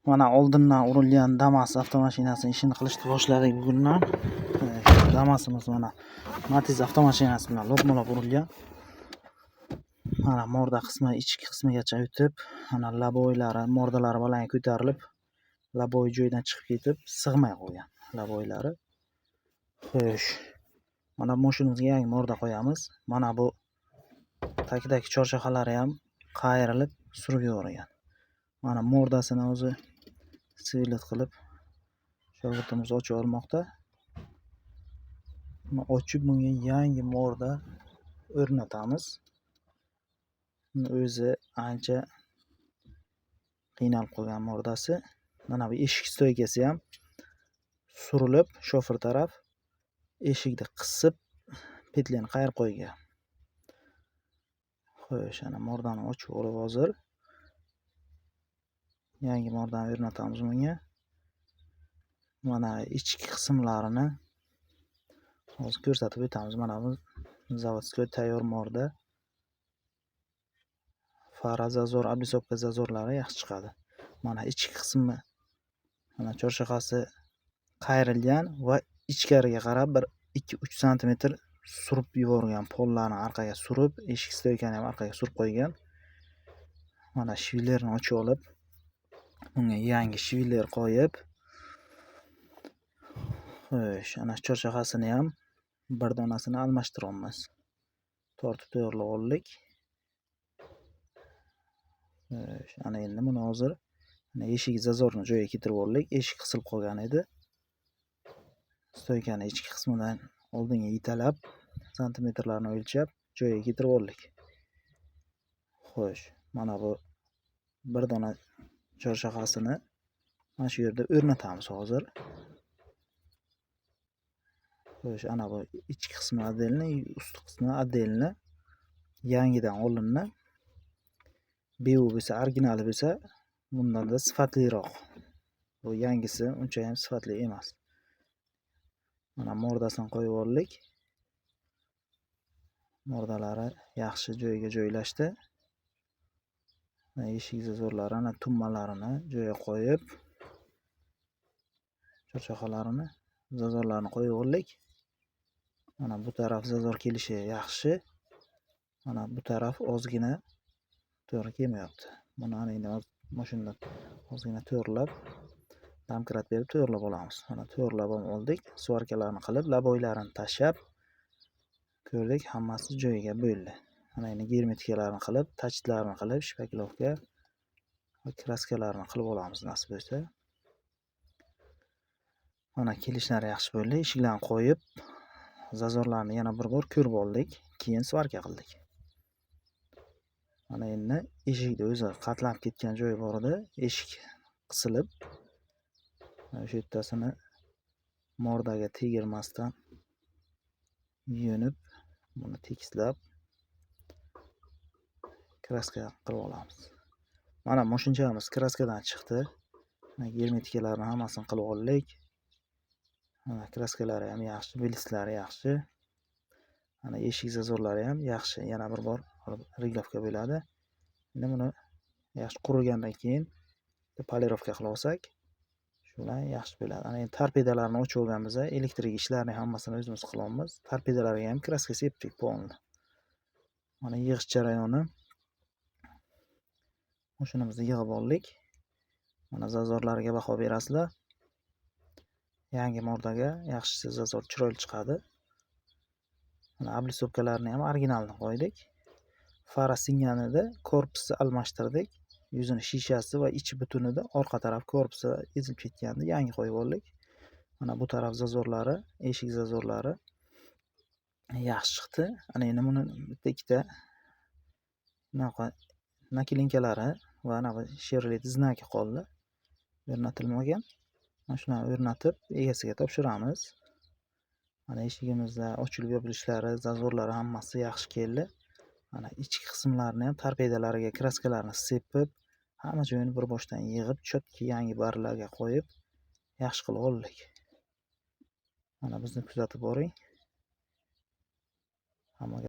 Mana oldindan urilgan Damas avtomashinasining ishini qilishni boshladik bugundan. Damasimiz mana Matiz avtomashinasi bilan lo'qmalab urilgan. Mana morda qismi ichki qismigacha o'tib, mana laboylari, mordalari bilan ko'tarilib, laboy joyidan chiqib ketib, sig'may qolgan laboylari. Xo'sh. Mana mashinamizga yangi morda qo'yamiz. Mana bu takidagi chorshaxalari ham qayrilib surib yuborilgan. Mana mordasini o'zi siylat qilib shogirdimiz ochib olmoqda. Ochib bunga yangi morda o'rnatamiz. O'zi ancha qiynalib qolgan mordasi. Mana bu eshik stoykasi ham surilib, shofer taraf eshikni qisib petlani qayirib qo'ygan. Xo'sh, ana mordani ochib olib hozir yangi mordani o'rnatamiz bunga. Mana ichki qismlarini hozir ko'rsatib o'tamiz. Mana bu zavodskiy tayyor morda. Fara zazor, oblisovka zazorlari yaxshi chiqadi. Mana ichki qismi mana chorshaxasi qayrilgan va ichkariga qarab bir 2-3 sm surib yuborgan. Pollarni orqaga surib, eshik stoykani ham orqaga surib qo'ygan. Mana shvillerni ochib olib, bunga yangi shviller qo'yib, xo'sh, ana chorshaxasini ham bir donasini almashtiramiz. Tortib tayyorlab oldik. Ana endi buni hozir eshik zazorni joyiga keltirib oldik. Eshik qisilib qolgan edi. Stoykani ichki qismidan oldinga italab, santimetrlarni o'lchab joyiga keltirib oldik. Xo'sh, mana bu bir dona chorshaxasini mana shu yerda o'rnatamiz hozir. Xo'sh, ana bu ichki qismi отдельно, ustki qismi отдельно. Yangidan olinni. Bu bo'lsa, originali bo'lsa, bundan da sifatliroq. Bu yangisi uncha ham sifatli emas. Mana mordasini qo'yib oldik. Mordalari yaxshi joyiga joylashdi. Eshik zazorlari, ana tummalarini joyiga qo'yib, chorshaxalarini, zazorlarni qo'yib oldik. Mana bu taraf zazor kelishi yaxshi. Mana bu taraf ozgina to'g'ri kelmayapti. Buni endi mashinada ozgina to'g'rilab, damkrat berib to'g'rilab olamiz. Mana to'g'rilab oldik. Svarkalarni qilib, laboylarini tashab ko'rdik, hammasi joyiga bo'ldi. Mana endi germetikalarni qilib, tachitlarni qilib, shpakilovka va kraskalarni qilib olamiz nasib bo'lsa. Mana kelishlari yaxshi bo'ldi. Eshiklarni qo'yib, zazorlarni yana bir bor ko'rib oldik, keyin svarka qildik. Mana endi eshikda o'zi qatlanib ketgan joyi bor edi. Eshik qisilib, o'sha yertasini mordaga tegirmasdan yunib, buni tekislab kraska qilib olamiz. Mana mashinamiz kraskadan chiqdi. Germetikalarni hammasini qilib oldik. Mana kraskalari ham yaxshi, blislari yaxshi. Mana eshik zazorlari ham yaxshi. Yana bir bor riglovka bo'ladi. Endi buni yaxshi qurigandan keyin polirovka qilib olsak, shular yaxshi bo'ladi. Ana endi torpedalarni ochib olganmiz, elektrik ishlarni hammasini o'zimiz qilamiz. Torpedalarga ham kraska sepdik polni. Mana yig'ish jarayoni. Mashinamizni yig'ib oldik. Mana zazorlarga baho berasizlar. Yangi mordaga yaxshi zazor chiroyli chiqadi. Mana oblisovkalarni ham originalni qo'ydik. Fara singanida korpusni almashtirdik. Yuzini shishasi va ichi butunida orqa taraf korpusi ezilib ketgandi, yangi qo'yib oldik. Mana bu taraf zazorlari, eshik zazorlari yaxshi chiqdi. Ana endi buni bitta ikkita nakilinkalari va ana bu Chevrolet znaki qoldi. O'rnatilmagan. Mana shuni o'rnatib egasiga topshiramiz. Mana eshigimizda ochilib yopilishlari, zazorlari hammasi yaxshi keldi. Mana ichki qismlarini ham torpedalariga kraskalarni sepib, hamma joyini bir boshdan yig'ib, chotki yangi barlarga qo'yib, yaxshi qilib oldik. Mana bizni kuzatib boring. Hammaga